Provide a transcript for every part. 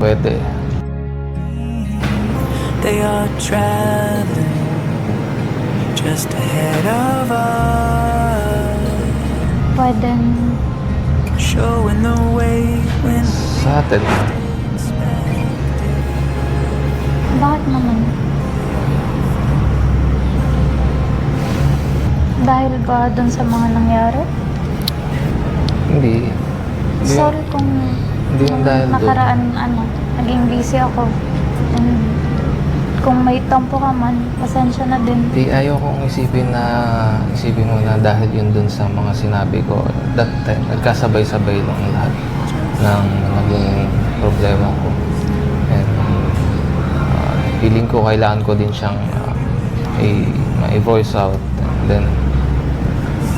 Pwede. They are traveling just ahead of us, Pwedeng showing the way when Sa atin. bakit naman? Dahil ba dun sa mga nangyari? Hindi. Hindi. Sorry kung Hindi yung dahil doon. nakaraan naging busy ako. And kung may tampo ka man, pasensya na din. Di ayaw kong isipin mo na dahil yun dun sa mga sinabi ko. That time, nagkasabay-sabay lang lahat ng naging problema ko. And feeling ko kailangan ko din siyang i-voice out. And then,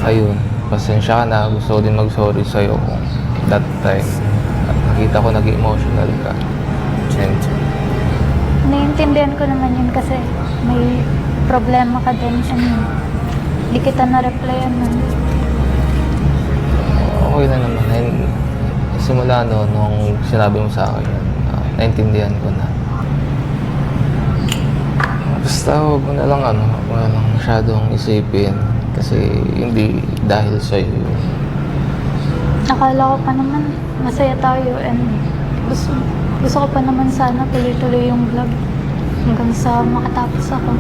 ayun, pasensya ka na. Gusto ko din mag-sorry sa'yo kung that time. At nakita ko naging emotional ka. And Naiintindihan ko naman yun kasi may problema ka din. And di kita na-replyan nun. okay na naman. And simula nung sinabi mo sa akin yan, naintindihan ko na. Basta huwag mo na lang masyadong isipin kasi hindi dahil sa'yo yun. Akala ko pa naman masaya tayo and gusto ko pa naman sana tuloy-tuloy yung vlog hanggang sa makatapos ako.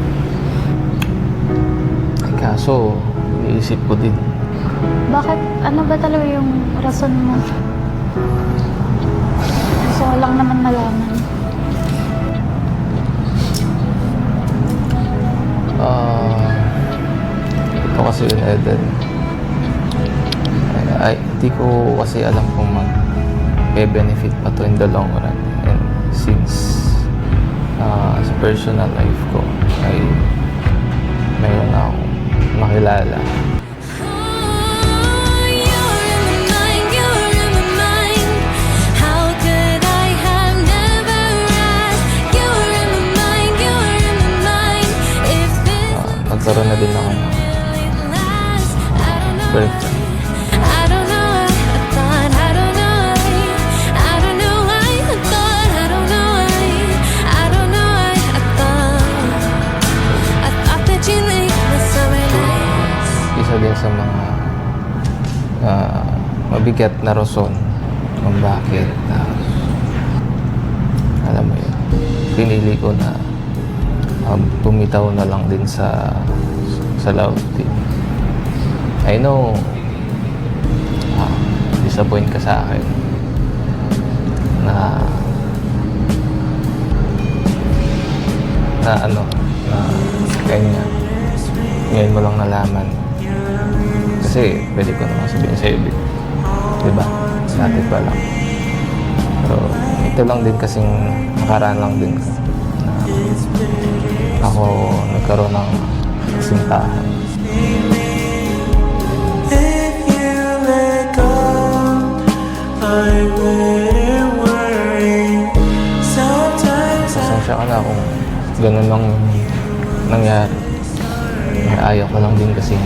Ay, kaso, iisip ko din. Bakit? Ano ba talaga yung rason mo? Gusto ko lang naman malaman. Ito kasi yun, Eden. Hindi ko kasi alam kung mag-benefit pa to in the long run. And since sa personal life ko ay mayroon na akong makilala. Nagkaroon na din ako ng girlfriend. Isa din sa mga mabigat na rason kung bakit alam mo yun, pinili ko na bumitaw na lang din sa love team. I know disappoint ka sa akin na ganyan. Ngayon mo lang nalaman. Kasi pwede ko naman sabihin sa'yo, diba? Dati pa lang. Pero ito lang din kasing nakaraan lang din na ako nagkaroon ng sintahan. if you let go, I wouldn't worry. Sometimes Pasensya ka na kung ganun lang yung nangyari. Ayaw ko lang din kasi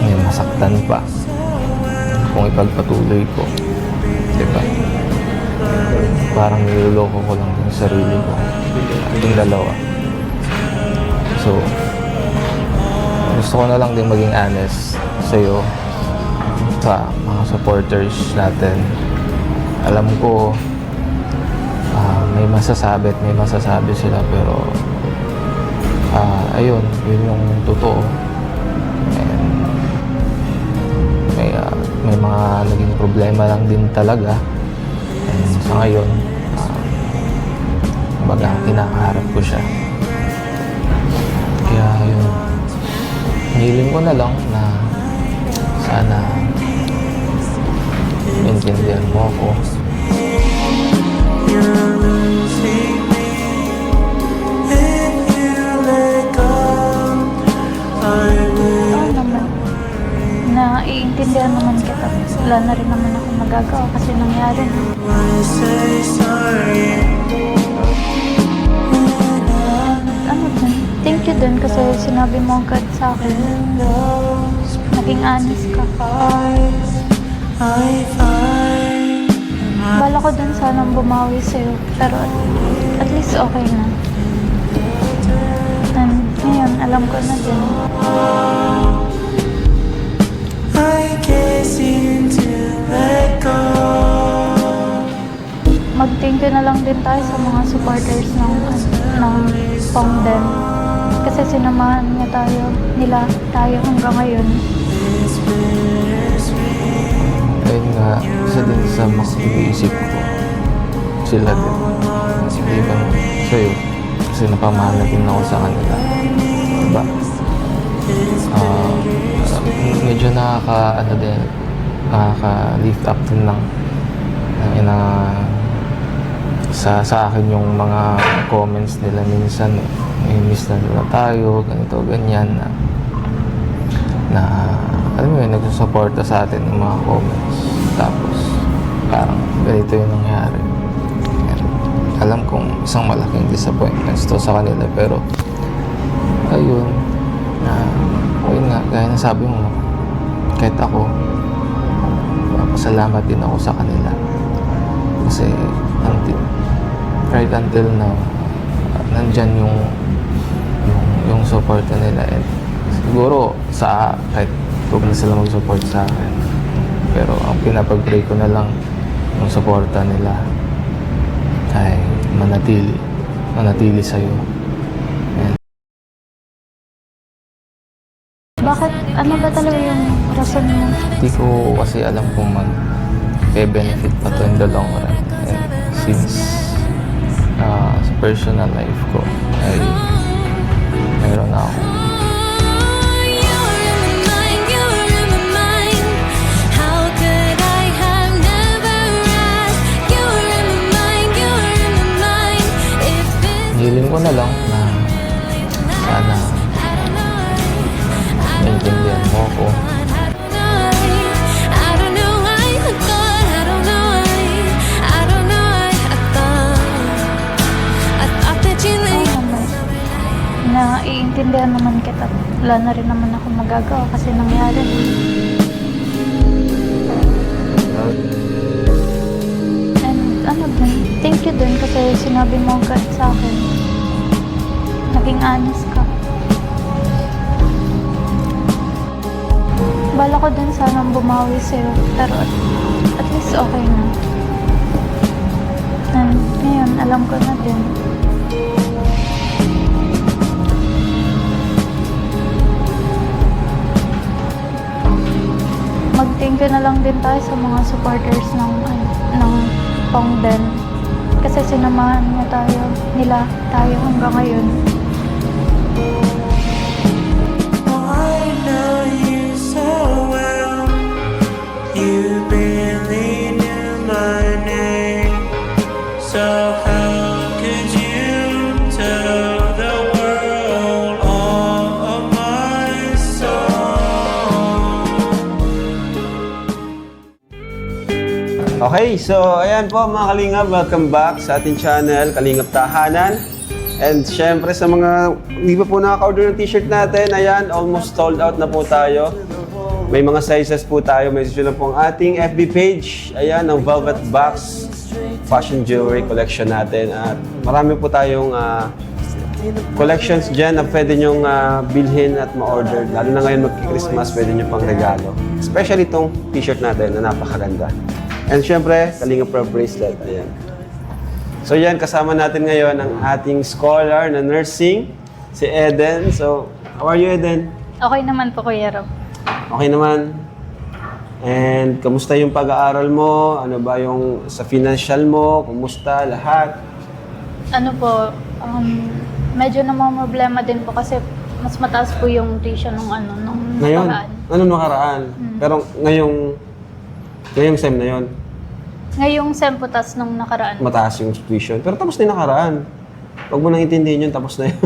may masaktan pa kung ipagpatuloy ko. Diba? Parang niloloko ko lang din sa sarili ko. Ating dalawa. So, gusto ko na lang din maging honest sa'yo, sa mga supporters natin. Alam ko, may masasabi at may masasabi sila pero ayun, yun yung totoo. And may mga naging problema lang din talaga. And sa ngayon, kumbaga kinakaharap ko siya. Kaya yun, hiling ko na lang na sana intindihan mo ako. you're losing me. If you let go, I will. Oo naman. Naiintindihan naman kita. Wala na rin naman ako magagawa kasi nangyari na. Wanna say sorry. Thank you din kasi sinabi mo agad sa akin. Naging honest ka. I find Bala ko din sanang bumawi sa'yo, pero at least okay na. And ngayon, alam ko na din. I can't seem to let go. Mag-thank you na lang din tayo sa mga supporters ng Pongden. Kasi sinamahan niya tayo hanggang ngayon. Ayun nga, isa din sa mga iniisip ko. Sila din. Hindi ba sa'yo? Kasi napamahal din ako sa kanila. Diba? Medyo nakaka-lift up din ng sa akin yung mga comments nila minsan. Miss na nila tayo, ganito, ganyan na alam mo yun, nagsusuporta sa atin ng mga comments. Tapos, parang ganito yung nangyari. And, alam kong isang malaking disappointments to sa kanila, pero ayun, ayun nga, gaya na sabi mo, kahit ako, pasalamat din ako sa kanila. Kasi, right until now, nandyan yung suporta nila. And siguro, kahit huwag na sila mag-support sa akin. Pero ang pinapag-pray ko na lang yung suporta nila ay manatili sa'yo. And Bakit? Ano ba talaga yung rason mo? hindi ko kasi alam kung mag-benefit pa to in the long run. And since sa personal life ko ay mayroon na ako. Hiling ko na lang na sana maintindihan mo ako. Naiintindihan naman kita. Wala na rin naman ako magagawa kasi nangyari. And thank you din kasi sinabi mo agad sa akin. Naging honest ka. Bala ko din sanang bumawi sa'yo, pero at least okay na. And ngayon, alam ko na din. Mag-thank you na lang din tayo sa mga supporters ng Pongden. Kasi sinamahan nila tayo hanggang ngayon. I know you so well. You barely knew my name. So how could you tell the world all of my soul? Okay, so ayan po mga Kalingap, welcome back sa ating channel, Kalingap Tahanan. And syempre sa mga hindi pa po nakaka-order ng t-shirt natin, ayan, almost sold out na po tayo. May mga sizes po tayo, message nyo lang po ang ating FB page. Ayan, ang Velvet Box Fashion Jewelry Collection natin. At marami po tayong collections dyan na pwede nyong bilhin at ma-order. Lalo na ngayon magki-Christmas, pwede nyo pang regalo. Especially itong t-shirt natin na napakaganda. And syempre, Kalingap Pro bracelet. Ayan. So yan, kasama natin ngayon ang ating scholar na nursing, si Eden. So, how are you, Eden? Okay naman po, Kuya Rob. Okay naman. And kamusta yung pag-aaral mo? Ano ba yung sa financial mo? Kumusta lahat? Ano po, medyo namang problema din po kasi mas mataas po yung tuition nung Ngayon? nakaraan. Ano nakaraan? Pero ngayong SEM na yon, Ngayong SEM po tas nung nakaraan. mataas yung tuition. Pero tapos na yung nakaraan. Huwag mo nang intindihin yun, tapos na yun.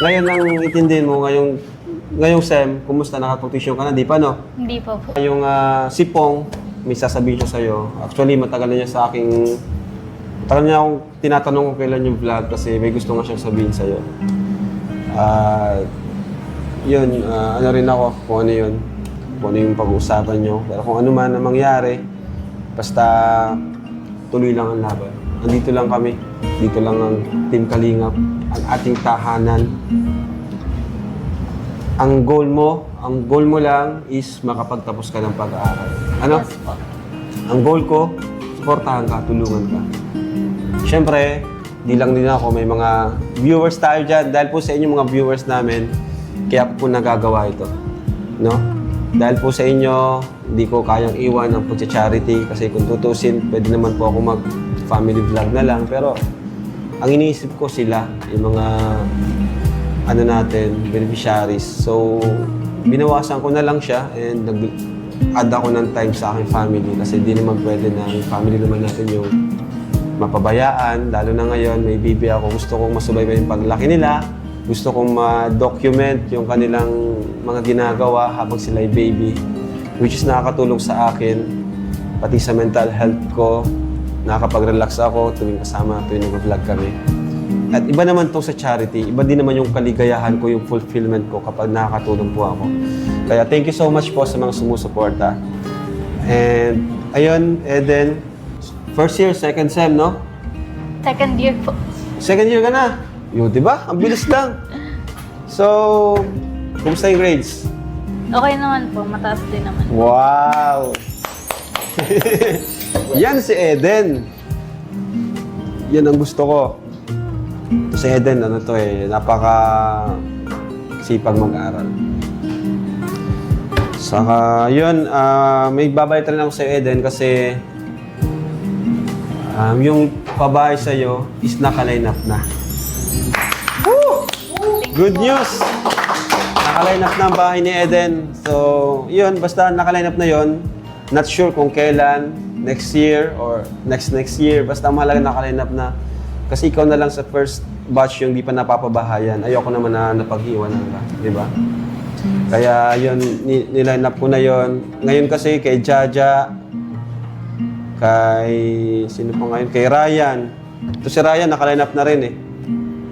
Ngayon lang intindihin mo, ngayong SEM, kumusta, nakapag-tuition ka na? Di pa, no? Hindi po po. Yung si Pong, may sasabihin siya sa'yo. Actually, matagal na niya sa aking... Matagal niya akong tinatanong kung kailan yung vlog kasi may gusto nga siyang sabihin sa'yo. Yun, ano rin ako kung ano yun. Kung ano yung pag-uusapan nyo. Pero kung ano man ang mangyari, basta tuloy lang ang laban. Nandito lang kami. Dito lang ang Team Kalingap, ang ating tahanan. Ang goal mo lang is makapagtapos ka ng pag-aaral. Ano? Yes po. Ang goal ko, suportahan ka, tulungan ka. Siyempre, di lang din ako, may mga viewers tayo dyan. Dahil po sa inyo mga viewers namin, kaya po nagagawa ito. No? Dahil po sa inyo, hindi ko kayang iwan ang pagcha-charity kasi kung tutusin, pwede naman po ako mag-family vlog na lang. Pero ang iniisip ko sila, yung mga ano natin, beneficiaries. So, binawasan ko na lang siya and nag-add ako ng time sa aking family kasi di naman pwede na yung family naman natin yung mapabayaan. Lalo na ngayon, may baby ako. Gusto kong masubaybay yung paglaki nila. Gusto kong ma-document yung kanilang mga ginagawa habang sila ay baby. Which is nakakatulong sa akin, pati sa mental health ko. Nakakapag-relax ako tuwing kasama, tuwing nag-vlog kami. At iba naman to sa charity. Iba din naman yung kaligayahan ko, yung fulfillment ko kapag nakakatulong po ako. Kaya thank you so much po sa mga sumusuporta. And ayun, Eden, first year, second sem, no? Second year po. Second year ka na. Yun, di ba? Ang bilis lang. So, kumusta yung grades? Okay naman po, mataas din naman. Wow! Yan si Eden. Yan ang gusto ko. Ito si Eden, ano to napaka sipag mag-aral. Saka, yun, may babayad rin ako sa Eden kasi yung pabahay sa'yo is naka-line up na. Woo! Good news! Naka-line up na ang bahay ni Eden. So, yun, basta naka-line up na yun. Not sure kung kailan, next year or next year. Basta mahalaga naka-line up na. Kasi ikaw na lang sa first batch yung di pa napapabahayan. Ayoko naman na napag-iwanan ka, di ba? Kaya yun, niline up ko na yun. Ngayon kasi kay Jaja, kay sino pa ngayon? Kay Ryan. Ito si Ryan, naka-line up na rin eh.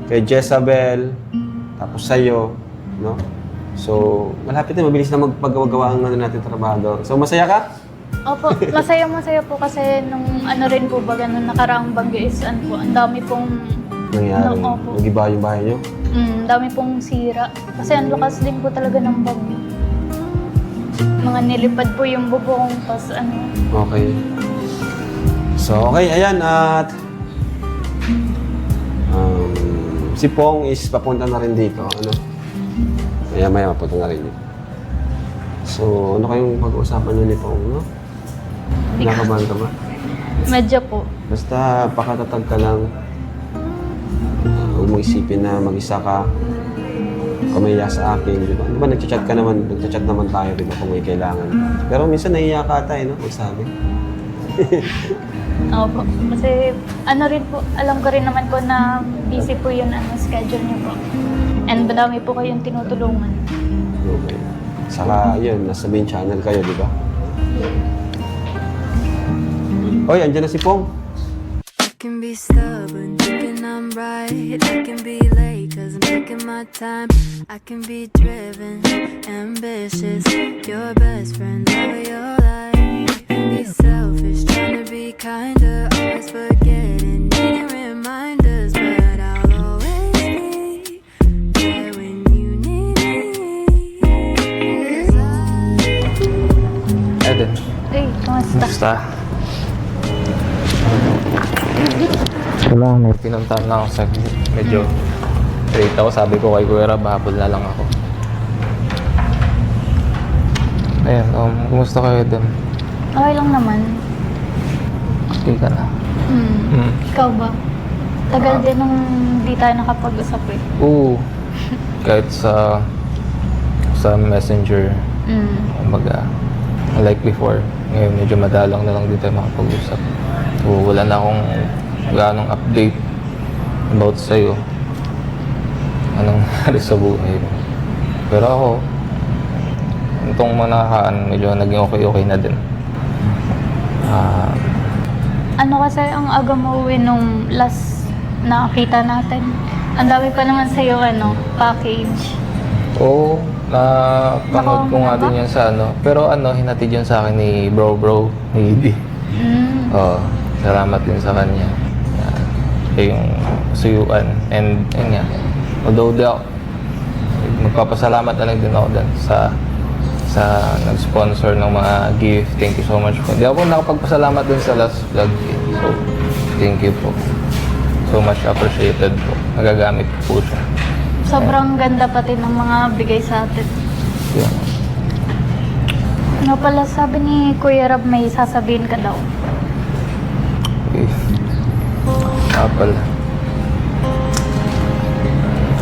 Kay Jezabel, tapos sa'yo, no? So, malapit na, mabilis na magpagawa ang ano natin trabahador. So, masaya ka? Opo, masaya po kasi nung ano rin po baga nung nakaraang bagyo is ano po, ang dami pong Nangyari, opo. nag-iba yung bahay niyo? dami pong sira. Kasi ang lakas din po talaga ng bagyo. Mga nilipad po yung bubong, tas ano. Okay. So, okay, ayan, at si Pong is papunta na rin dito, ano? Maya mapunta na rin dito. So, ano kayong pag-uusapan niyo ni Pong, no? Nakabahan ka ba? Medyo po. Basta pakatatag ka lang. Huwag mo isipin na mag-isa ka. Kumaya sa akin, di ba? Di ba nagchat-chat ka naman, nagchat-chat naman tayo, di ba, kung may kailangan. Pero minsan nahiya ka ata, no? Magsabi. Opo. Kasi ano rin po, alam ko rin naman po na busy po yun schedule niyo po. And madami po kayong tinutulungan. Okay. Saka, yun, nasa main channel kayo, di ba? Oy, andyan na si Pong. I can be stubborn, thinking I'm right. I can be late, cause I'm taking my time. I can be driven, ambitious. Your best friend, love of your life. I can be selfish, trying to be kinder. Always forgetting, needing reminders. But I'll always be there when you need me. 'Cause Eden, Hey, kamusta? basta. Wala, may pinuntahan na ako sa medyo late ako. Sabi ko kay Kuya Rab, hapon na lang ako. Ayan, kumusta kayo Eden? Okay lang naman. Okay ka na? Ikaw ba? Tagal din nung di tayo nakapag-usap eh. Oo. Kahit sa messenger, kumbaga, like before, ngayon medyo madalang na lang din tayo makapag-usap. So, wala na akong ganong update about sa'yo. Anong nangyari sa buhay mo. Pero ako, itong mga nakakaan, medyo naging okay na din. Ano kasi ang aga mo uwi nung last nakakita natin? Ang dami pa naman sa'yo package. Oo, napanood ko Nako, nga ba? din yan sa Pero hinatid yun sa akin ni bro, ni Edie. Oo. Salamat din sa kanya. Yung suyuan. And yun nga, although di ako, magpapasalamat na lang din ako dun sa nag-sponsor ng mga gift. Thank you so much po. Di ako nakapagpasalamat dun sa last vlog. So, thank you po. So much appreciated po. Nagagamit po siya. Sobrang ganda pati ng mga bigay sa atin. Yun. Nga pala, sabi ni Kuya Rab may sasabihin ka daw. Okay. Pala.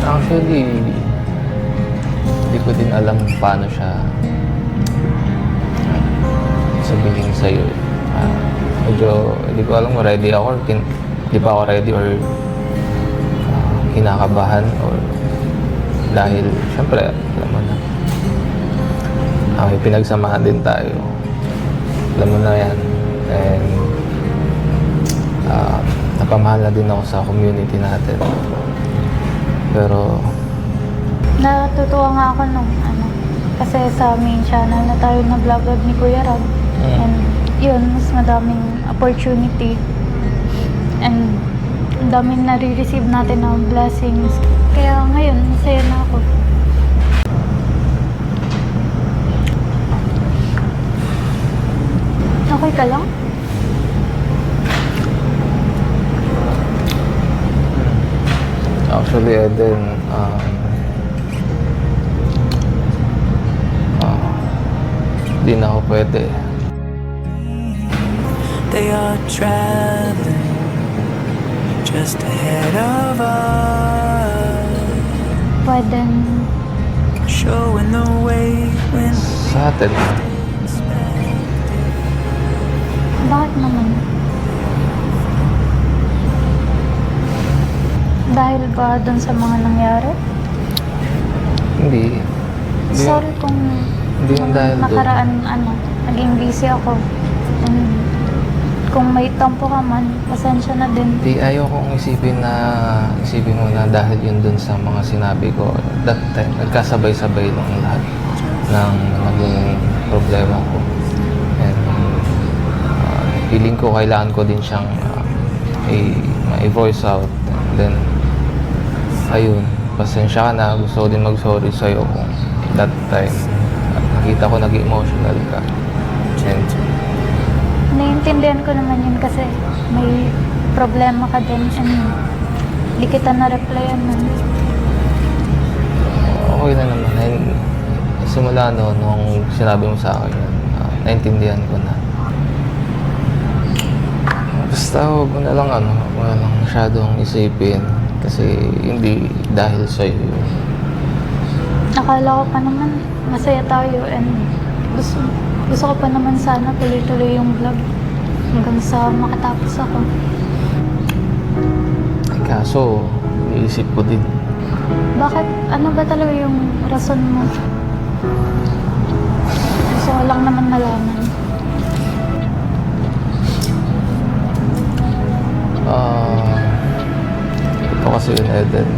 Actually, hindi ko din alam paano siya sabihin sa'yo. Medyo, hindi ko alam kung ready ako or hindi pa ako ready or kinakabahan or dahil, syempre, alam mo na, may pinagsamahan din tayo. Alam mo na yan. And, napamahal na din ako sa community natin. Pero, Natutuwa nga ako nung kasi sa main channel na tayo nag-vlog ni Kuya Rab. And yun, mas madaming opportunity. And ang daming nare-receive natin ng blessings. Kaya ngayon, masaya na ako. Okay ka lang? actually, Eden, di na ako pwede. They are traveling just ahead of us, Pwede. showing the way when Sa atin, Bakit naman? Dahil ba dun sa mga nangyari? hindi. Sorry kung Hindi yung dahil doon. nakaraan naging busy ako. And kung may tampo ka man, pasensya na din. Di ayaw kong isipin mo na dahil yun dun sa mga sinabi ko. That time, nagkasabay-sabay lang lahat ng naging problema ko. And feeling ko kailangan ko din siyang i-voice out. And then, ayun, pasensya ka na. Gusto ko din mag-sorry sa'yo kung that time nakita ko naging emotional ka. And Naiintindihan ko naman yun kasi may problema ka din and di kita na-replyan nun. okay na naman. And simula nung sinabi mo sa akin yun, naintindihan ko na. Basta huwag mo na lang huwag mo na lang masyadong isipin kasi hindi dahil sa'yo yun. Akala ko pa naman masaya tayo and gusto ko pa naman sana tuloy-tuloy yung vlog hanggang sa makatapos ako. Ay kaso, iisip ko din. Bakit? Ano ba talaga yung rason mo? Gusto ko lang naman malaman. Ito kasi yun, Eden.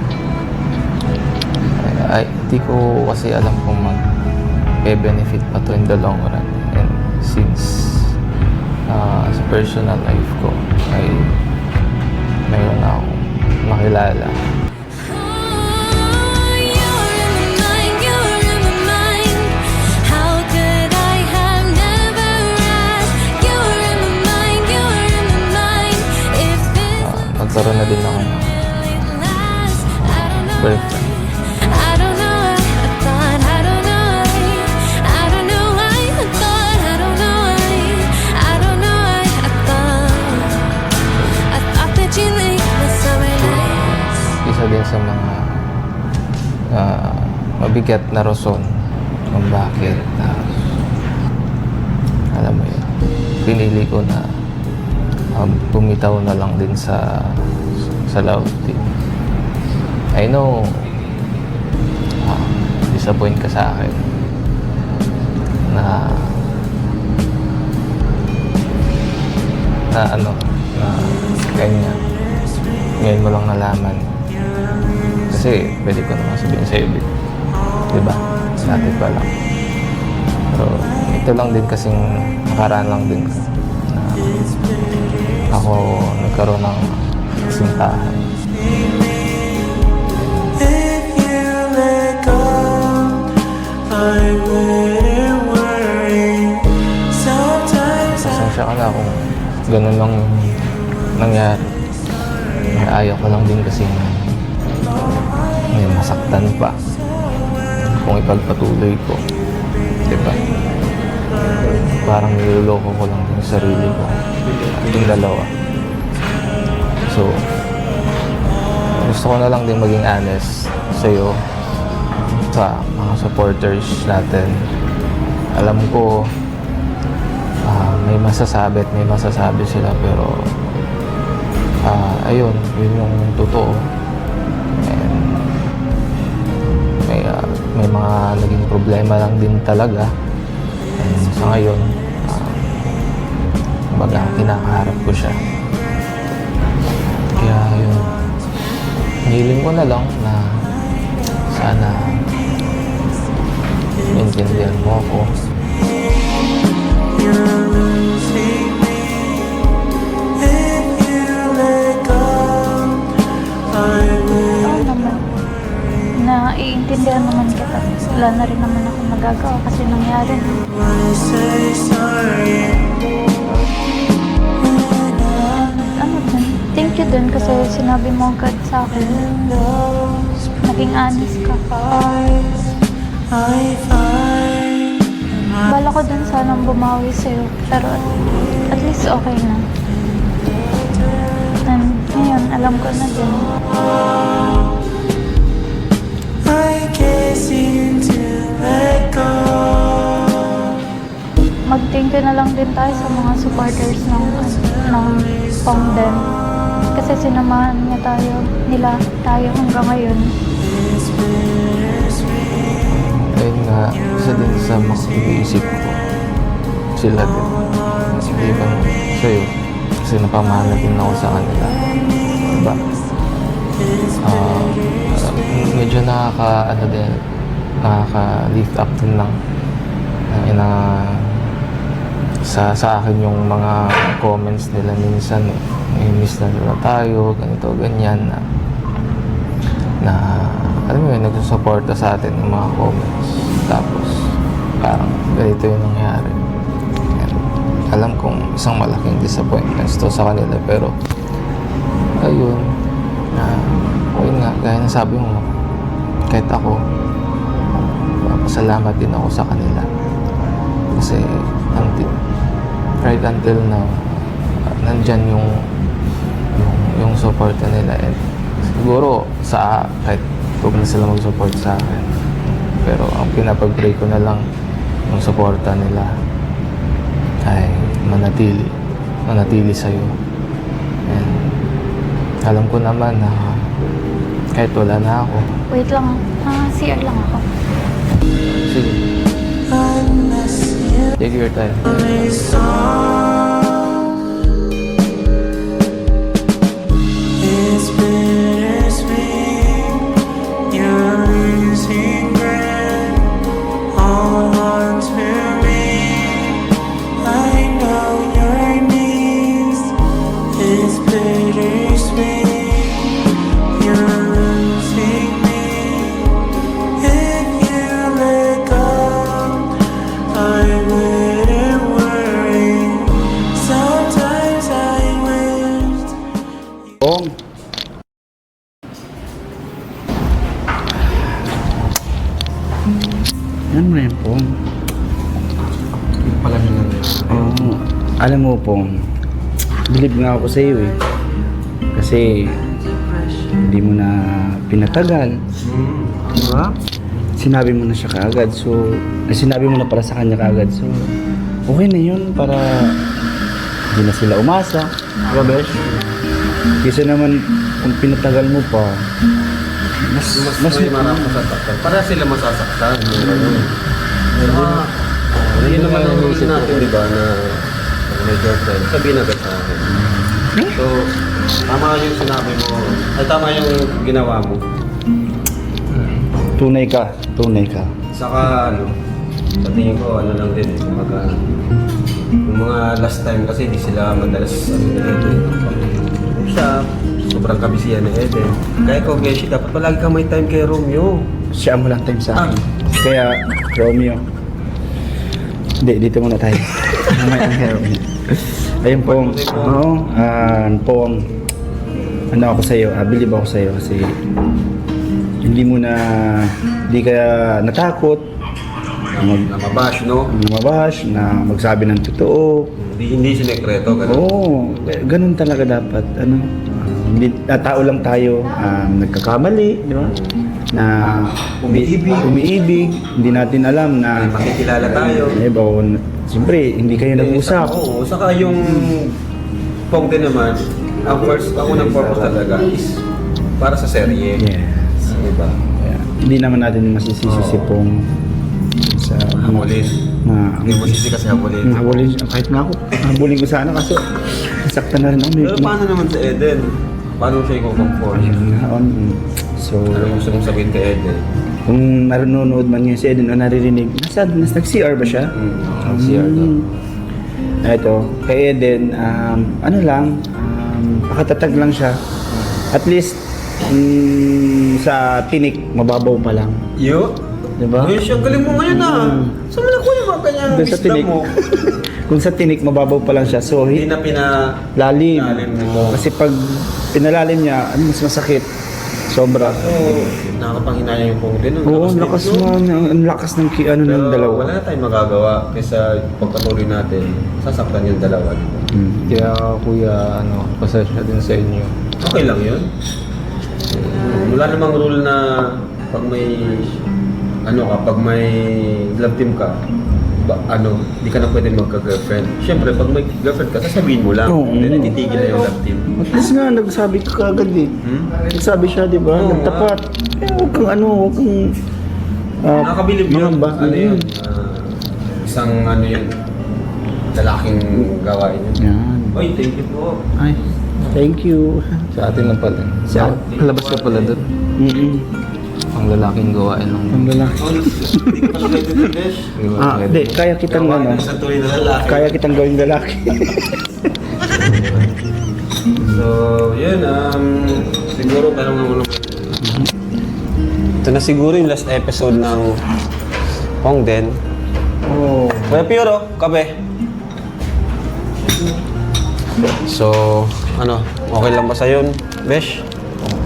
Hindi ko kasi alam kung mag-benefit pa to in the long run. And since sa personal life ko ay mayroon na akong makilala. Magkaroon na din ako ng girlfriend. Isa din sa mga mabigat na rason kung bakit alam mo yun, pinili ko na bumitaw na lang din sa love team. I know disappoint ka sa akin na ganyan. Ngayon mo lang nalaman. Kasi pwede ko naman sabihin sa'yo, diba? Dati pa lang. Pero ito lang din kasing nakaraan lang din na ako nagkaroon ng sintahan. If you let go, I wouldn't worry. Sometimes I Pasensya ka na kung ganun lang yung nangyari. Ayaw ko lang din kasi may masaktan pa kung ipagpatuloy ko. Diba? Parang niloloko ko lang yung sarili ko. Yung dalawa. So, gusto ko na lang din maging honest sa'yo, sa mga supporters natin. Alam ko, may masasabi at may masasabi sila, pero ayun, yun yung totoo. And may mga naging problema lang din talaga. And sa ngayon, baga kinakaharap ko siya. Kaya yun, hiling ko na lang na sana maintindihan mo ako. losing me. If you let go, I will. Oo naman. Naiintindihan naman kita. Wala na rin naman ako magagawa kasi nangyari na. Wanna say sorry. Ano din? Thank you din kasi sinabi mo agad sa akin. Naging honest ka. I find Bala ko din sanang bumawi sa'yo. Pero at least okay na. And ngayon, alam ko na din. I can't seem to let go. Mag-thank you na lang din tayo sa mga supporters ng Pongden. Kasi sinamahan nila tayo hanggang ngayon. Ayun nga, isa din sa mga iniisip ko. Sila din. Hindi ba sa'yo? Kasi napamahal din ako sa kanila. Diba? Medyo nakaka-lift up din lang. Sa akin yung mga comments nila minsan miss na nila tayo, ganito, ganyan na alam mo yun, nagsusuporta sa atin ng mga comments. Tapos parang ganito yung nangyari. And alam kong isang malaking disappointments to sa kanila, pero ayun, ayun nga, gaya na sabi mo, kahit ako, pasalamat din ako sa kanila. Kasi right until now, nandyan yung suporta nila. And siguro kahit huwag na sila mag-support sa akin, pero ang pinapag-pray ko na lang yung suporta nila ay manatili sa'yo. And alam ko naman na kahit wala na ako, Wait lang. CR lang ako. sige, take your time. It's bittersweet. You're losing ground. Hold on to me. I know your needs. It's bittersweet. You're losing me. If you let go, I wouldn't worry. Sometimes I wish. Pong. Yan mo na yun, Pong. Pala nila. Oo. Alam mo, Pong, believe nga ako sa iyo eh. Kasi hindi mo na pinatagal. Diba? Sinabi mo na siya kaagad. So, sinabi mo na para sa kanya kaagad. So, okay na yun para hindi na sila umasa. Diba, Besh? Kasi naman, kung pinatagal mo pa, mas may marami masasaktan. Para sila masasaktan. Hindi naman ang inisip natin, di ba, na may girlfriend. Sabihin agad sa akin. So, tama yung sinabi mo. Ay, tama yung ginawa mo. tunay ka. Tunay ka. Saka, Sa tingin ko, ano lang din, kumbaga, yung mga last time kasi di sila madalas ano ni Eden. Siya, sobrang kabisihan ni Eden. Kaya ko, Beshi, dapat palagi kang may time kay Romeo. Siya mo lang time sa akin. Kaya, Romeo. Hindi, dito muna tayo. Mamaya ang Romeo. Ayun po, ano ako sa'yo, believe ako sa'yo kasi hindi ka natakot Na mabash, no? na mabash, na magsabi ng totoo. Hindi sinekreto, gano'n. Oo, ganun talaga dapat. Tao lang tayo, nagkakamali, di ba? Na umiibig, hindi natin alam na Makikilala tayo. siyempre, hindi kayo nag-usap. Oo, saka yung Pong din naman, ang unang purpose talaga is para sa serye. Yes. Diba? Hindi naman natin masisisi si Pong sa Habulin. Hindi mo sisi kasi habulin. habulin. Kahit nga ako, habulin ko sana kaso nasaktan na rin ako. Pero paano naman sa Eden? Paano siya i-comfort? So, Ano gusto mong sabihin kay Eden? kung nanonood man niya si Eden o naririnig, nag-CR ba siya? CR daw. Ito, kay Eden, pakatatag lang siya. At least, sa tinik, mababaw pa lang. Yo? Diba? Ay, siya, galing mo ngayon Saan mo nakuha yung mga kanyang Doon sa isda tinik. mo? Kung sa tinik, mababaw pa lang siya. So, Hindi na lalim. Lalim mo. Kasi pag pinalalim niya, mas masakit. Sobra. nakakapanghinaya yung Pong din. Oo, ang lakas no? ang lakas ng ng Pero dalawa. wala na tayong magagawa kaysa pagpatuloy natin, sasaktan yung dalawa. Kaya kuya, pasensya din sa inyo. Okay lang yun. Wala namang rule na pag may pag may love team ka, di ka na pwede magka-girlfriend. Siyempre, pag may girlfriend ka, sasabihin mo lang. Oo. Then, titigil na yung love team. At least nga, nagsabi ka kagad eh. Nagsabi siya, di ba? Oo, Nagtapat. Huwag kang huwag kang... Nakakabilib yun ba? Yun? Isang yun, lalaking gawain yun. Yan. Oy, thank you po. Ay, thank you. Sa atin lang pala. Labas ka pala doon. Ang lalaking gawain ng... Ang lalaki. Hindi ka pala pwede din, Besh. Hindi, kaya kitang Gawain ng isang tuloy na lalaki. kaya kitang gawing lalaki. So, yun, siguro parang ito na siguro yung last episode ng Hongden. Oh. Kuya Piero, kape. So, okay lang ba sa'yo, Besh?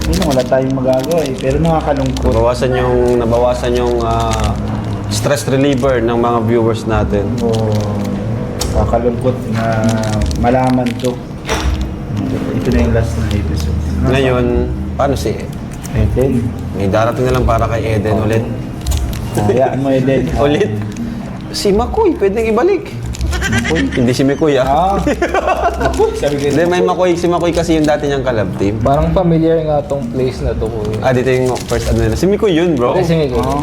Hindi na, wala tayong magagawa eh. Pero nakakalungkot. Nabawasan yung stress reliever ng mga viewers natin. Nakakalungkot na malaman to. Ito na yung last na episode. Ngayon, paano si Eden. May darating na lang para kay Eden ulit. Hayaan mo Eden. Ulit? Si Makoy, pwedeng ibalik. Hindi si Makoy, Sabi ko, Hindi, si Makoy kasi yung dati niyang kalab team. Parang familiar nga tong place na to kuya. Dito yung first nila. Si Makoy yun, bro. Kasi nga kuya.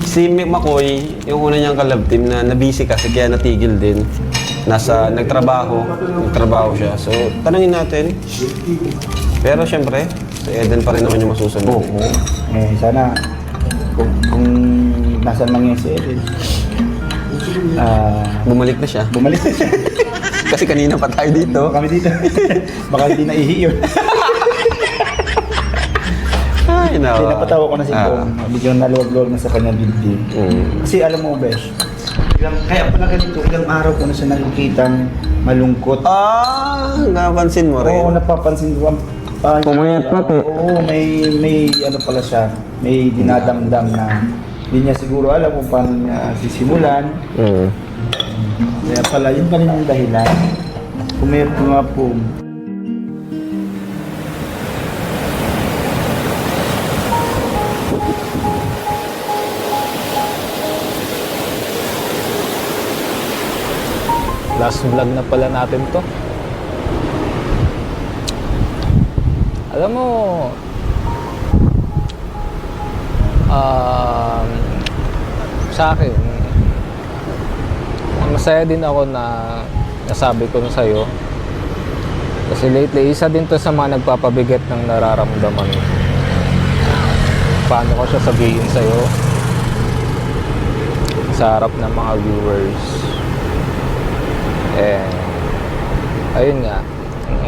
Si Makoy, yung una niyang kalab team na nabisi kasi kaya natigil din. Nagtrabaho siya. So, tanungin natin. Pero syempre, si Eden pa rin naman yung masusunod. sana kung nasan man yan si Eden. Bumalik na siya. Bumalik na siya. Kasi kanina pa tayo dito. Kami dito. Baka hindi na ihi yun. Ay, nawa. Pinapatawa ko na si Pong. Medyo naluwag-luwag na sa kanya dibdib. Kasi alam mo, Besh, kaya pala ganito, ilang araw ko na siya nakikitang malungkot. Napansin mo rin. Oo, napapansin ko. Pumayat pati. Oo, may pala siya. May dinadamdam na hindi niya siguro alam kung paano niya sisimulan. Kaya pala, yun pa rin ang dahilan. Pumayat ko nga po. Last vlog na pala natin to. Alam mo, sa akin, masaya din ako na nasabi ko na sa'yo. Kasi lately, isa din to sa mga nagpapabigat ng nararamdaman. Paano ko siya sabihin sa'yo? sa harap ng mga viewers. And ayun nga,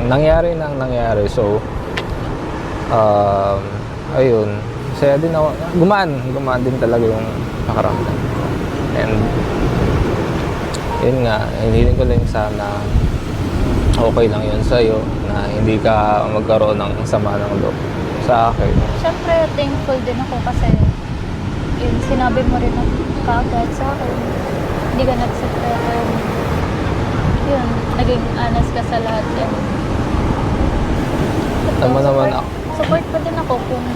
nangyari nang nangyari. So ayun, saya din ako, gumaan din talaga yung nakaramdam ko. And yun nga, hiniling ko lang sana okay lang yun sa'yo, na hindi ka magkaroon ng sama ng loob sa akin. Siyempre, thankful din ako kasi yun, sinabi mo rin kaagad sa akin. Hindi ka nagsekreto. Yun, naging honest ka sa lahat yan. Alam mo naman ako. Support pa din ako kung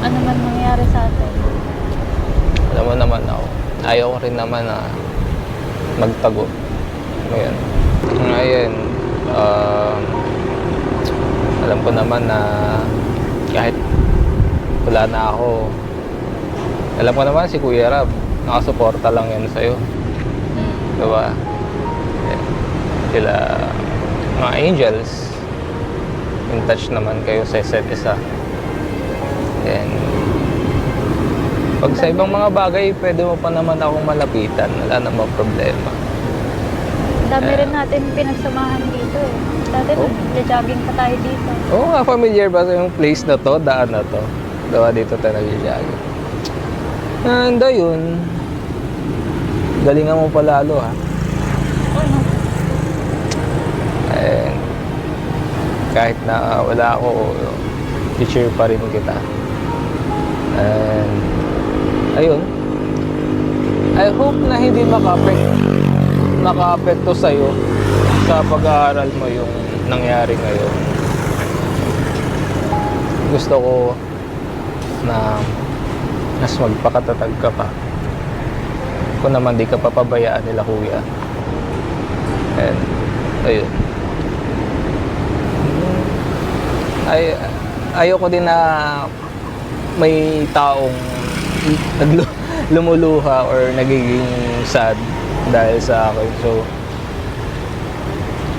ano man mangyari sa atin. Alam mo naman ako, ayaw ko rin naman na magtago. Ngayon. Ngayon, alam ko naman na kahit wala na ako, alam ko naman si Kuya Rab, nakasuporta lang yan sa'yo. Diba? Sila, mga angels, in touch naman kayo sa isa't isa. And pag sa ibang mga bagay, pwede mo pa naman akong malapitan. Wala namang problema. Dami rin natin pinagsamahan dito eh. Dati nag-jogging pa tayo dito. Oo nga, familiar ba sa yung place na to, daan na to? Dawa dito tayo nag-jogging. And ayun, galingan mo pa lalo ha. Ano? And kahit na wala ako, i-cheer pa rin kita. And ayun, I hope na hindi maka-apekto sa'yo sa pag-aaral mo yung nangyari ngayon. Gusto ko na mas magpakatatag ka pa. Kung naman di ka papabayaan nila kuya. And ayun. Ayoko din na may taong lumuluha or nagiging sad dahil sa akin. So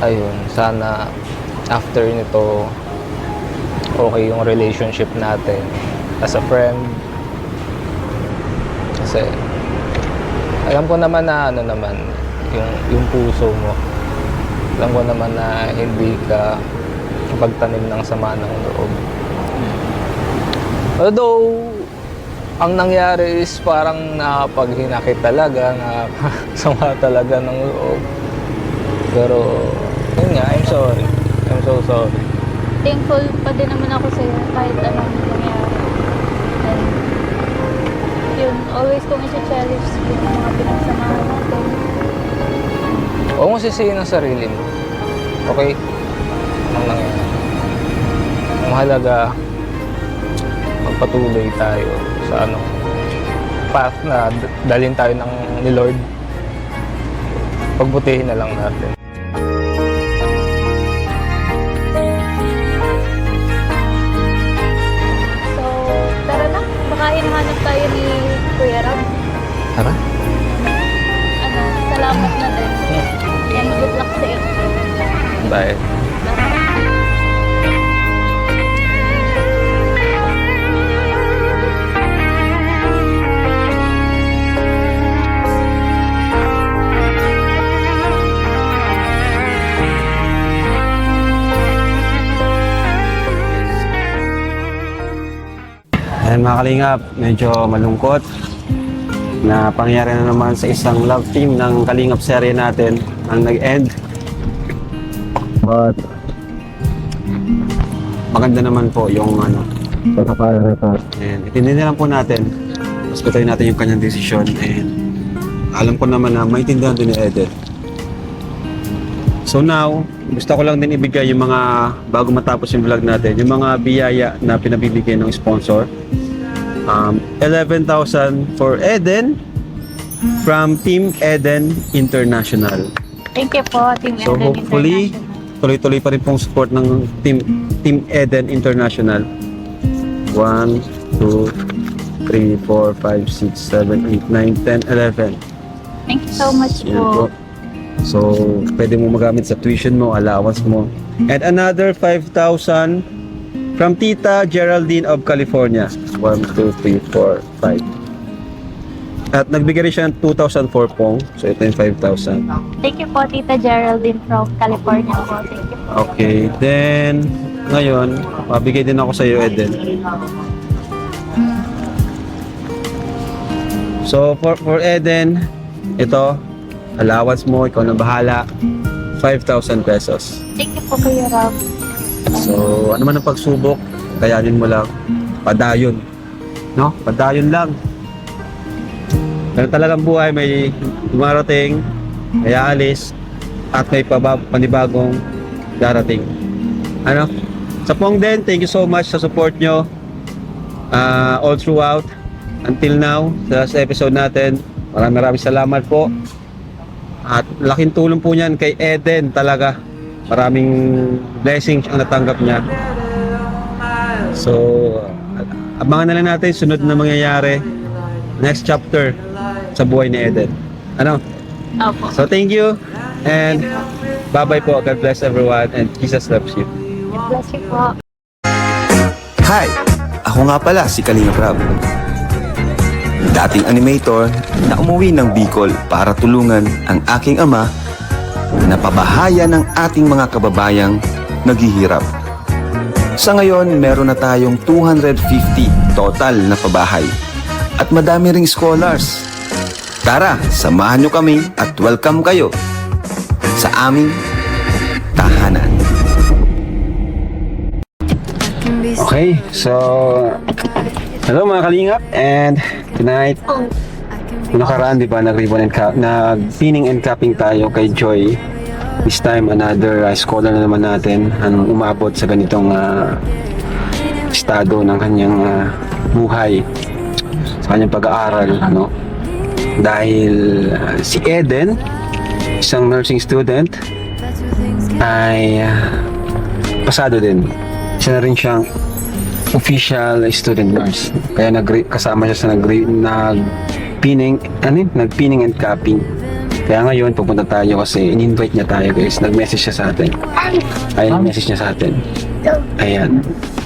ayun, sana after nito okay yung relationship natin as a friend. Kasi alam ko naman na ano naman yung puso mo. Alam ko naman na hindi ka pagtanim ng sama ng loob. Although ang nangyari is parang nakapaghinakit talaga, nakasama talaga ng loob. Pero yun nga, I'm sorry. I'm so sorry. Thankful pa din naman ako sa'yo kahit anong nangyari. And yun, always kong i-challenge yung mga pinagsamahan natin. Huwag mo sisihin ang sarili mo. Okay? Ang nangyari. Ang mahalaga, magpatuloy tayo sa path na dalhin tayo ni Lord. Pagbutihin na lang natin. So, tara na. Baka hinahanap tayo ni Kuya Rab. Tara. Salamat na din. And good luck sa iyo. Bye. Ayan mga kalingap, medyo malungkot na pangyari na naman sa isang love team ng Kalingap serye natin ang nag-end. But maganda naman po yung pagkakaretas. And itindihan lang po natin, respetuhin natin yung kanyang desisyon, and alam ko naman na maintindihan din ni Eden. So now, gusto ko lang din ibigay yung mga, bago matapos yung vlog natin, yung mga biyaya na pinabibigay ng sponsor. 11,000 for Eden from Team Eden International. Thank you po, Team So Eden hopefully, International. tuloy-tuloy pa rin pong support ng Team Eden International. 1, 2, 3, 4, 5, 6, 7, 8, 9, 10, 11. Thank you so much Yan po. So, pwede mo magamit sa tuition mo, allowance mo. And another 5,000 from Tita Geraldine of California. 1, 2, 3, 4, 5. At nagbigay rin siya ng 2,004 pong. So ito yung 5,000. Thank you po, Tita Geraldine from California po. Thank you po. Okay, then ngayon, mabigay din ako sa iyo, Eden. So for Eden, ito, allowance mo, ikaw na bahala. 5,000 pesos. Thank you po, Kuya Rob. So, ano man ang pagsubok, kayanin mo lang. Padayon. No? Padayon lang. Pero talagang buhay, may dumarating, may aalis, at may panibagong darating. Ano? Sa Pong din, thank you so much sa support nyo all throughout until now sa episode natin. Maraming salamat po. At laking tulong po niyan kay Eden talaga. Maraming blessings ang natanggap niya. So, abangan na lang natin sunod na mangyayari. Next chapter sa buhay ni Eden. Ano? Opo. So, thank you. And bye-bye po. God bless everyone. And Jesus loves you. God bless you po. Hi! Ako nga pala si Kalinga Prab. Dating animator na umuwi ng Bicol para tulungan ang aking ama na pabahaya ng ating mga kababayang naghihirap. Sa ngayon, meron na tayong 250 total na pabahay at madami ring scholars. Tara, samahan nyo kami at welcome kayo sa aming tahanan. Okay, so hello mga kalingap, and tonight nakaraan, di ba, nag-ribbon and nag-pinning and capping tayo kay Joy. This time another scholar na naman natin ang umabot sa ganitong estado ng kanyang buhay, sa kanyang pag-aaral, no? Dahil si Eden, isang nursing student, ay pasado din. Isa na rin siyang official student nurse. Kaya kasama siya sa nag-pinning and capping. Kaya ngayon, pupunta tayo kasi in-invite niya tayo, guys. Nag-message siya sa atin. Ayun, message niya sa atin. Ayan.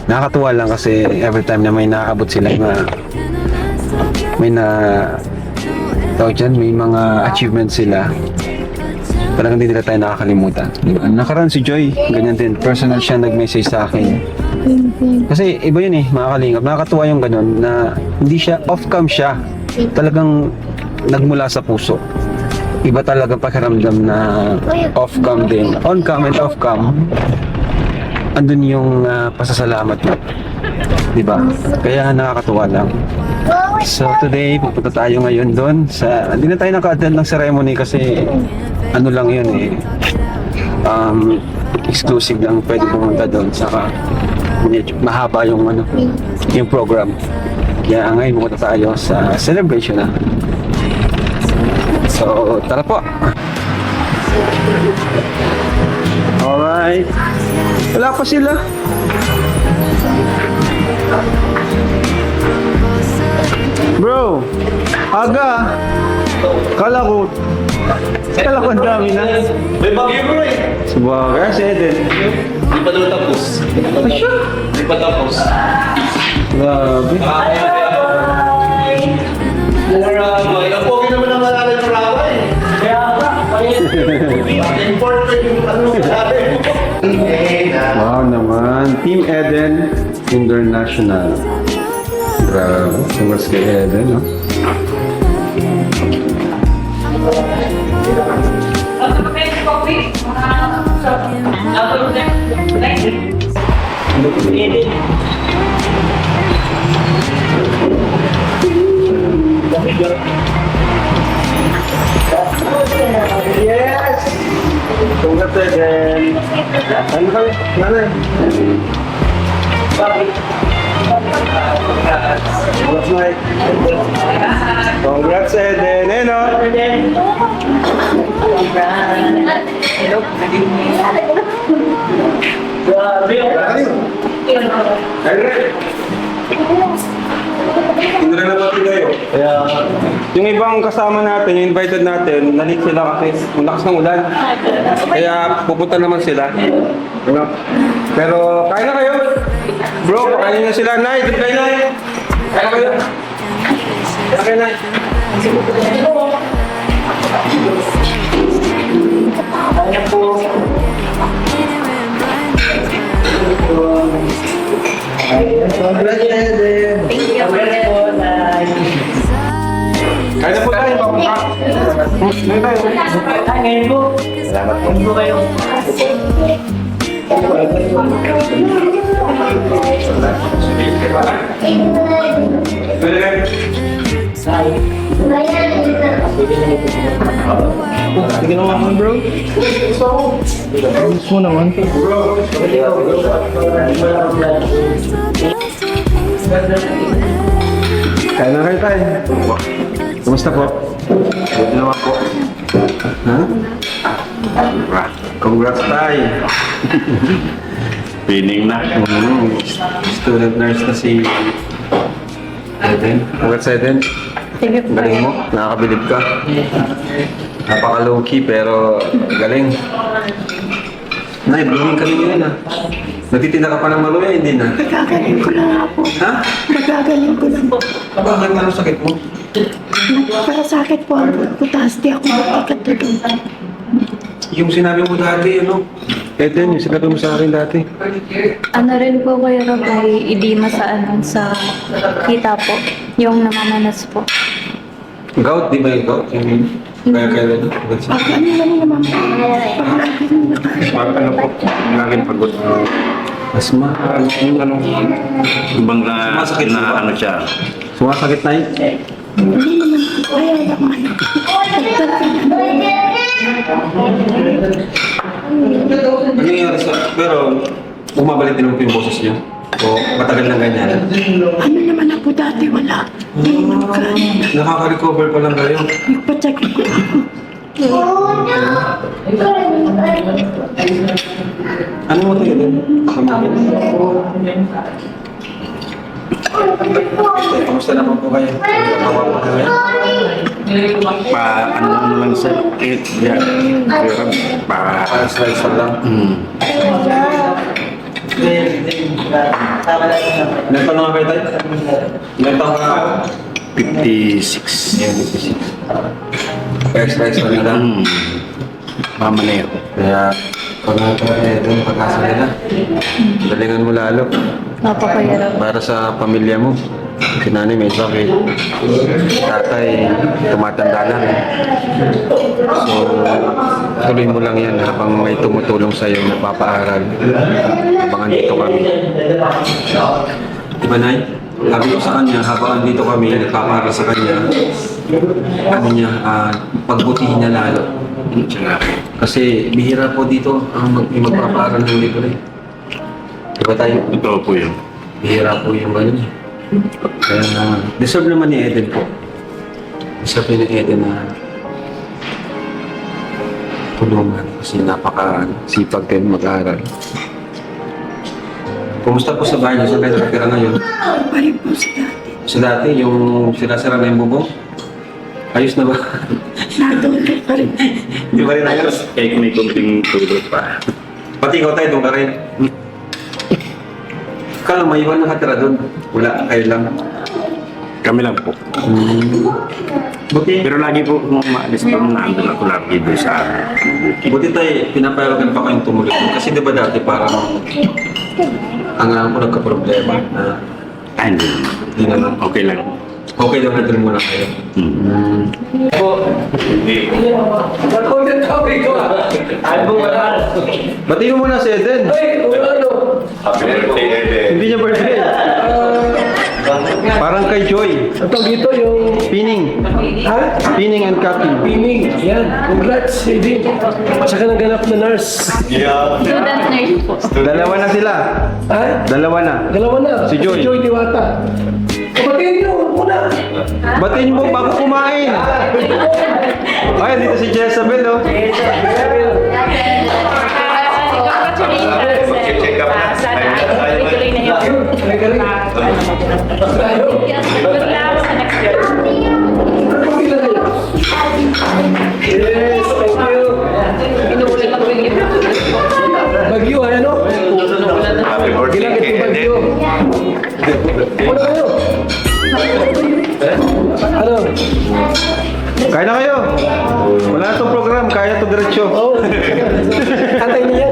Nakakatuwa lang kasi every time na may nakakabot sila may mga achievements sila, talagang hindi nila tayo nakakalimutan. Nakaraan si Joy, ganyan din. Personal siya nag-message sa akin. Kasi iba yun mga kalingap. Nakakatuwa yung ganun na hindi siya off-cam siya. Talagang nagmula sa puso. Iba talagang pakiramdam na off-cam din. On-cam and off-cam, andun yung pasasalamat mo. Diba? Kaya nakakatuwa lang. So today, pupunta tayo ngayon doon sa... Hindi na tayo naka-attend ng ceremony kasi ano lang yun exclusive lang pwede pumunta doon. Saka mahaba yung yung program. Kaya ngayon pupunta tayo sa celebration na. So tara po. Alright. Wala pa sila. Bro, aga. Kala ko ang dami na. May bagyo bro eh. Sabagay, si Eden. Di pa daw tapos. Asya? Di pa tapos. Grabe. Ang pogi naman ang malala ng rawa eh. Kaya ba? Important yung ano sabi. Wow naman. Team Eden International. Grabe. Congrats kay Eden, no? Yes! Congrats Eden. Ano kami? Nanay? Congrats, Mike. Congrats, Eden. Eh, no? Hindi na pati kayo. Kaya, yung ibang kasama natin, yung invited natin, nalit sila kasi ang lakas ng ulan. Kaya pupunta naman sila. Ano? Pero, kain na kayo. Bro, kain na sila. Nay, good kayo, Nay. Kain na kayo. Okay na. Kaya na po tayo, papunta. Ngayon tayo. Salamat po kayo. Sige naman, bro. Ayos mo naman. Kaya na kayo tayo. Kumusta po? Buti naman po. Ha? Congrats tayo. Pining na. Student nurse na si Eden. Congrats Eden. Sige po. Galing mo. Nakakabilib ka. Napaka-low-key pero galing. Nay, blooming ka rin yun ah. Nagtitinda ka pa ng maluya, hindi na? Magagaling ko lang ako. Ha? Magagaling ko lang po. Bakit nga ang sakit mo? Nagparasakit po ang butas. Di ako makakatulog. Yung sinabi mo dati, ano? Eden, yung sinabi mo sa akin dati. Ano rin po Kuya Rob ay edema sa kita po. Yung namamanas po. Gout, di ba yung gout? Yung kaya ano? Pag ano lang naman po. Ano po? Laging pagod. Asma. Yung ano, ibang na, Masakit na ba? ano siya. Sumasakit na yun? Hindi naman po. Kaya lang ano. Ano nangyari sa... Pero, bumabalik din mo yung boses niyo? O matagal na ganyan? Ano naman na po dati wala. Hindi naman kaya. Nakaka-recover pa lang kayo. Nagpa-check ko ako. Ano mo tayo din? Kamusta naman po kayo? Kawawa po kayo? Ano lang sa yeah. Pero, Slice lang. Ilan taon na nga kayo tayo? Ilan taon ka? 56. Yan, 56. Exercise na nila. Mamaneo. Kaya, pag dun pag-asa nila, galingan mo lalo. Opo Kuya Rob. Para sa pamilya mo. Si nanay may sakit. Tatay, tumatanda na rin. So, tuloy mo lang yan habang may tumutulong sa'yo na papaaral. Habang andito kami. Diba, Nay? Sabi ko sa kanya, habang andito kami, nagpapaaral sa kanya, ano niya, pagbutihin niya lalo. Kasi bihira po dito ang may magpapaaral ng libre. Diba tayo? Totoo po yun. Bihira po yung ano niya. Kaya deserve naman ni Eden po. Deserve ni Eden na tulungan kasi napaka-sipag kayo mag-aaral. Kumusta po sa bahay niyo? Saan kayo nakatira ngayon? Pari po sa dati. Sa dati, yung sira-sira na yung bubong? Ayos na ba? Natulog pa rin. Hindi ba rin ayos? Kahit may kunting tulog pa. Pati ikaw tayo, doon ka rin. Kala may iwan nakatira doon. Wala, kayo lang. Kami lang po. Buti, Pero lagi po kung maalis po, nandun ako lagi doon sa buti tayo, pinapayagan pa kayong tumuloy doon. Kasi di ba dati parang ang alam ko nagka-problema na hindi. hindi na Okay lang. okay lang na doon muna kayo. Batiin mo muna si Eden. Hindi niya birthday. Parang kay Joy. Ito dito yung... Pining. Ha? Pining and Cappy. Pining. Yan. Congrats, Edin. At saka naganap na nurse. Student nurse po. Dalawa na sila. Ha? Dalawa na. Dalawa na. Si Joy. Si Joy Diwata. Kapatid nyo, muna. Batiin mo bago kumain. Ay, dito si Jezabel, oh. Congratulations. Sana ituloy na yun. Galing-galing. Tayo. Good luck sa next year. Pagkila kayo. Yes, thank you. Inuulit ako yung Bagyo, ano? Happy Ginagit yung bagyo. Ano kayo? Ano? Kaya na kayo. Wala na itong program. Kaya ito diretso. Tatay niya yan.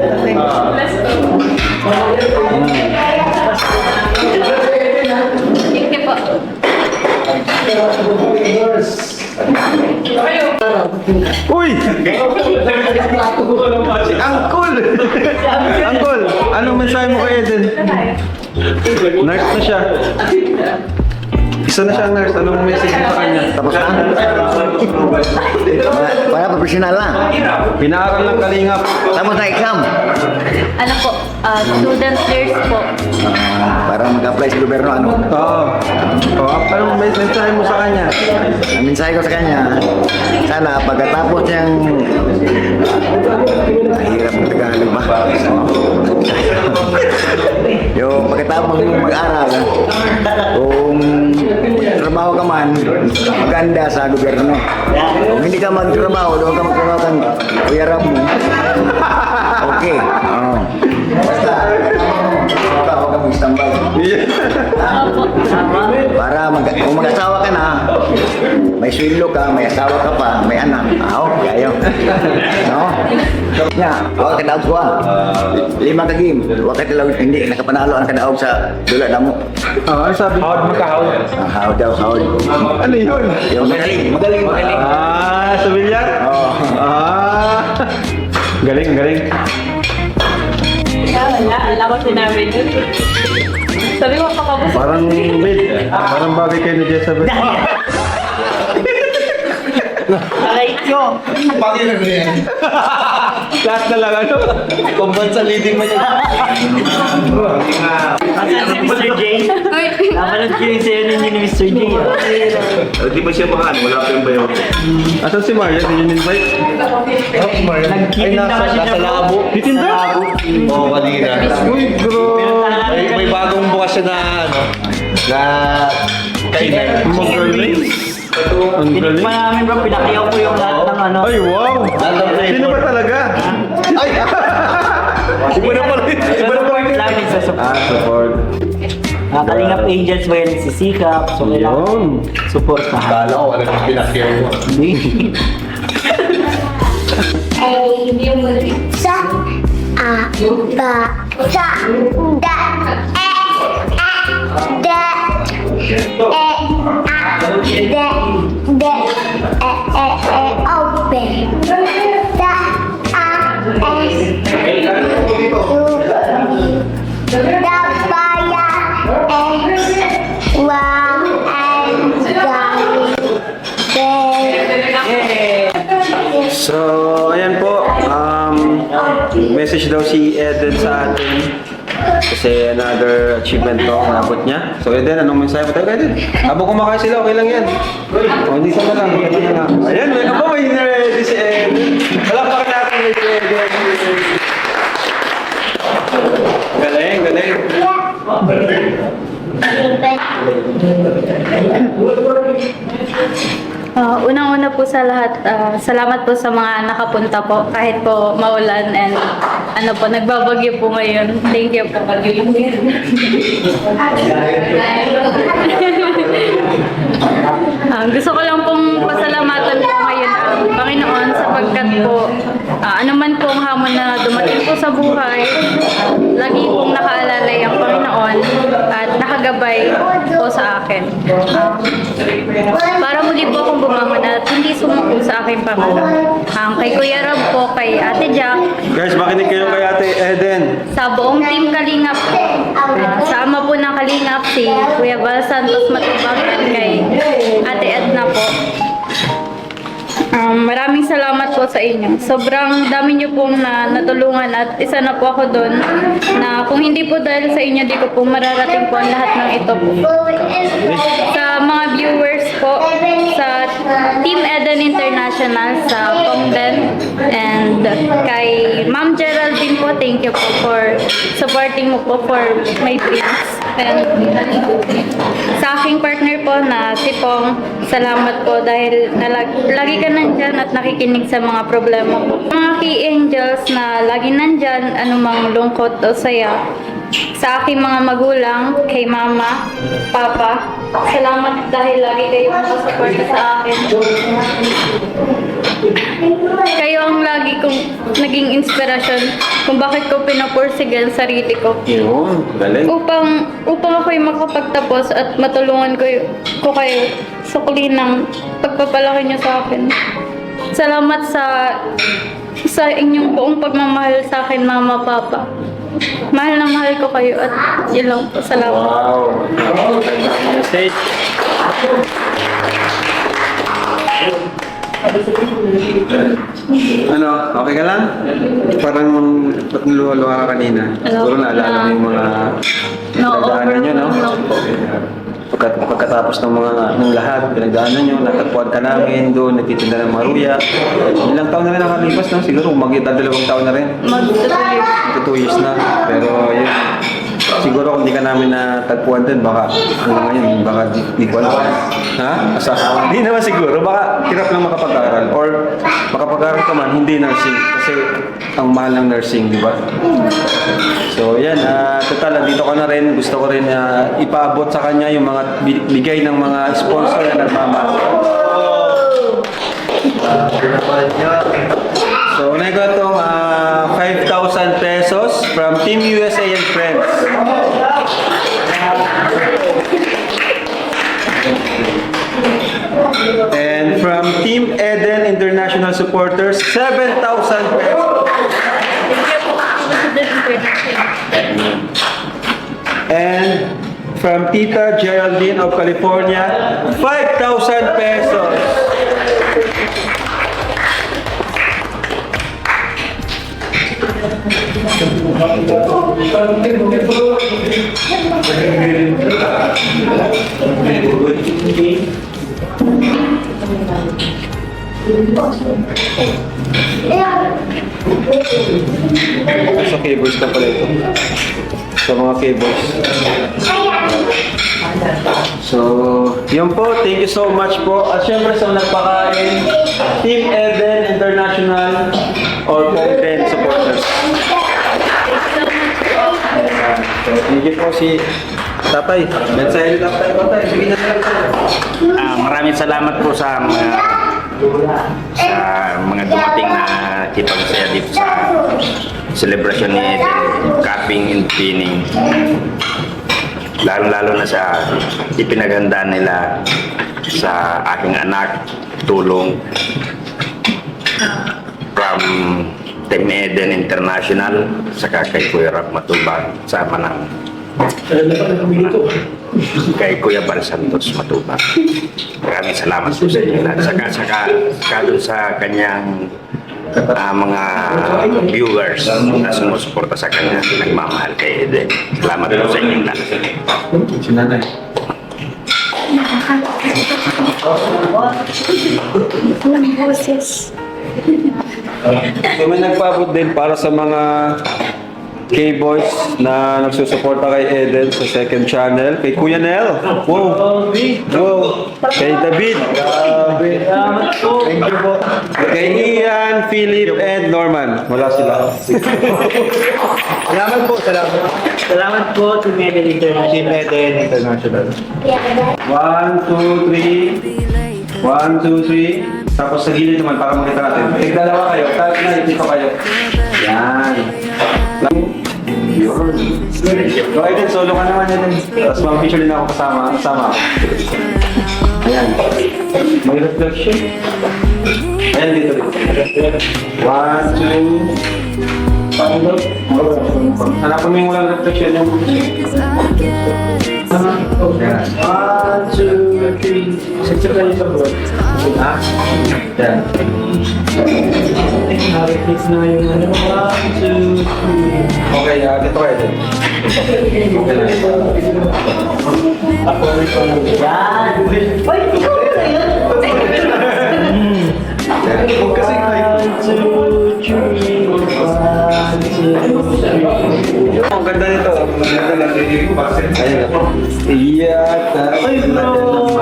Thank you po. Uy! Si Uncle! Uncle, anong mensahe mo kay Eden? Nurse na siya. Isa na siyang nurse. Anong message mo sa kanya? Tapos na? Para professional lang. Pinaaral ng kalingap. Tapos na exam. Ano po, student nurse po. Para mag-apply sa gobyerno, ano? Oo. Anong mensahe mo sa kanya? Ang mensahe ko sa kanya, sana pagkatapos niyang mahirap ng Tagalog ba? Yung pagkatapos mong mag-aral, kung trabaho ka man, maganda sa gobyerno. Kung hindi ka magtrabaho, doon ka magtrabaho kang kuyarap mo. Okay. Oo. Basta, huwag ka mag-standby. Para kung mag-asawa ka na, may sweldo ka, may asawa ka pa, may anak. Okay, ayaw. No? Nya, huwag ka daog ko ah. 5 ka game. Huwag ka daog, hindi nakapanalo ang kadaog sa dula na mo. Ano sabi? Howard magka-howard. Howard daw, howard. Ano yun? Yung magaling. Sa bilyar? Oo. Galing. Wala, alam ko sinabi yun. Sabi ko, pakabos. Parang babe. Parang bagay kayo ni Jezabel. Aray ko. Lahat na lang ano? Kumban sa leading man yan. Asan si Mr. J? Napanood ko yung sayo ninyo ni Mr. J. Di ba siya makan? Wala pa yung bayo. Asan si Maria? Did you invite? Nagkitinda kasi niya Nasa labo. Titinda? Oo, kanina. Uy, bro. May bagong bukas siya na, na kainan. Magaling. Ang galing. Pinikman namin bro, pinakiyaw ko yung lahat ng ano. Ay, wow! Sino ba talaga? Ay! Iba na pala. Lang nagsasupport. Support. Kalingap Angels ba yan nagsisikap? So kailangan support ka. Kala ko, ano yung pinakiyaw mo. Sa ba sa So, ayan po. Message daw si Eden sa atin. Kasi another achievement to ang nabot niya. So, Eden, anong mensahe mo tayo, Eden? Habang kumakain sila, okay lang yan. O, hindi na lang. Ayan, may ready si Eden. Palapakan natin kay si Eden. Galing. Unang-una po sa lahat, salamat po sa mga nakapunta po kahit po maulan and nagbabagyo po ngayon. Thank you po. Gusto ko lang pong pasalamatan po ngayon ang Panginoon sapagkat po anuman po ang hamon na dumating po sa buhay, lagi pong nakaalalay ang Panginoon at nakagabay po sa akin. Para muli po akong bumangon at hindi sumuko sa aking pangarap. Kay Kuya Rob po, kay Ate Jack, Guys, makinig kayo kay Ate Eden. sa buong team Kalingap, sa ama po ng Kalingap, si Kuya Val Santos Matubang, at kay Ate Edna po. Maraming salamat po sa inyo. Sobrang dami niyo pong natulungan at isa na po ako doon na kung hindi po dahil sa inyo, di ko po mararating po ang lahat ng ito po. Sa mga viewers po, sa Team Eden International, sa Pongden, and kay Ma'am Geraldine po, thank you po for supporting mo po for my dreams. And sa aking partner po na si Pong, salamat po dahil lagi ka nandyan at nakikinig sa mga problema ko. Mga key angels na lagi nandyan, anumang lungkot o saya, sa aking mga magulang, kay mama, papa. Salamat dahil lagi kayong nakasuporta sa akin. Kayo ang lagi kong naging inspirasyon kung bakit ko pinapursige ang sarili ko. Yun, galing. Upang ako'y makapagtapos at matulungan ko kayo sa kulinang pagpapalaki niyo sa akin. Salamat sa inyong buong pagmamahal sa akin, mama, papa. Mahal na mahal ko kayo at yun lang po. Salamat. Wow. Message. Ano, okay ka lang? Parang ba't naluha-luha ka kanina? Siguro naalala mo yung mga pinagdaanan nyo, no? Pagkatapos ng lahat, pinagdaanan nyo, natagpuan ka namin doon, nagtitinda ng maruya. Ilang taon na rin nakalipas, no? Siguro magkita 2 taon na rin. Ito 2 years na. Pero yun, siguro kung di ka namin natagpuan din, baka ngayon, baka di ko alam. Ha? Di naman siguro, baka hirap lang makapag-aral. Or makapag-aral ka man, hindi nursing. Kasi ang mahal ng nursing, di ba? So yan, total, dito ka na rin. Gusto ko rin ipaabot sa kanya yung mga bigay ng mga sponsor na nagmamahal. So, unay ko itong 5,000 pesos from Team USA and Friends. And from Team Eden International Supporters, 7,000 pesos. And from Tita Geraldine of California, 5,000 pesos. Sa cables na pala ito. Sa mga cables. So, yun po. Thank you so much po. At syempre sa nagpakain, Team Eden International or Eden Supporters. So, thank you po si Tatay. Mensahe ni Tatay. Sige na tayo. Maraming salamat po sa mga dumating na kipagsaya dito sa celebration ni Eden, cupping and pinning. Lalo na sa ipinaganda nila sa aking anak, tulong from Team Eden International, saka kay Kuya Rap Matubag, sama ng kay Kuya Bal Santos Matubag. Maraming salamat po sa inyo lahat. Saka dun sa kanyang mga viewers na sumusuporta sa kanya, nagmamahal kay Eden. Salamat po sa inyo lahat. Si Nanay. Walang boses. So may nagpaabot din para sa mga K-Boys na nagsusuporta kay Eden sa second channel. Kay Kuya Nel. Wow. Kay David. Thank you po. Kay Ian, Philip, and Norman. Wala sila. Salamat po, salamat. Salamat po, Team Eden International. Team Eden International. 1, 2, 3. 1, 2, 3. Tapos sa gilid naman para makita natin. Tigdalawa kayo. Tapos na, dito kayo. Yan. Yun. Go ahead, solo ka naman yan. Tapos mag-picture din ako kasama. Ayan. May reflection. Ayan, dito. 1, 2. Hanapin mo yung walang reflection yung... Ayan. 1, 2, 3. Sector kayo sa bro. Ha? Ayan. Na-reflex na yung ano. 1, 2, 3. Okay, dito kayo din. Okay na. Ako rin pa lang. Yan! Ay, ikaw na yan! Kasi 1, 2, 3. 1, 2, 3. ang ganda nito. Ang ganda ng ayun na. Ay, bro!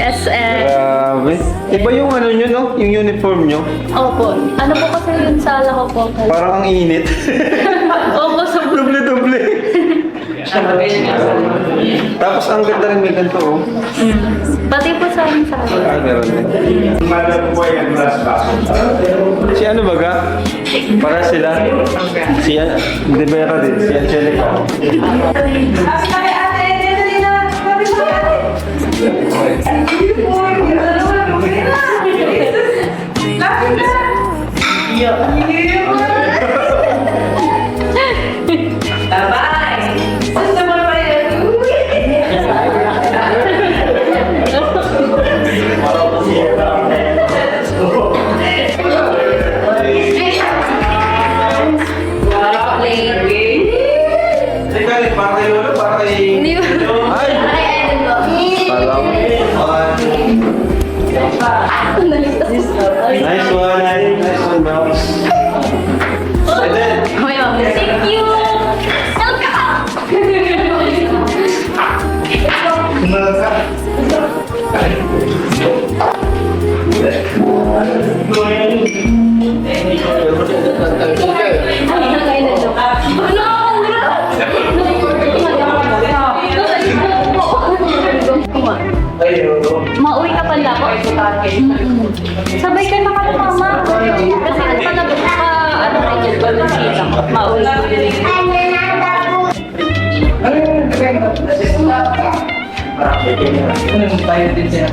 SM. Grabe. Iba yung ano nyo, no? Yung uniform nyo. Opo. Ano po kasi yun sa ala ko po? Parang ang init. Opo, sobrang. Doble-doble. Tapos ang ganda rin may ganito, oh. Pati po sa amin sa Ah, meron din. Si ano baga? Para sila. Si De Vera din. Si Angelica. Teka, para kay Lolo, para kay... Ay! Para ko. Nice one, nice one, Mouse. And then, Thank you! Mauwi ka pala po? Sabay kayo makamama. Kasi talaga mauwi. Tayo din siya.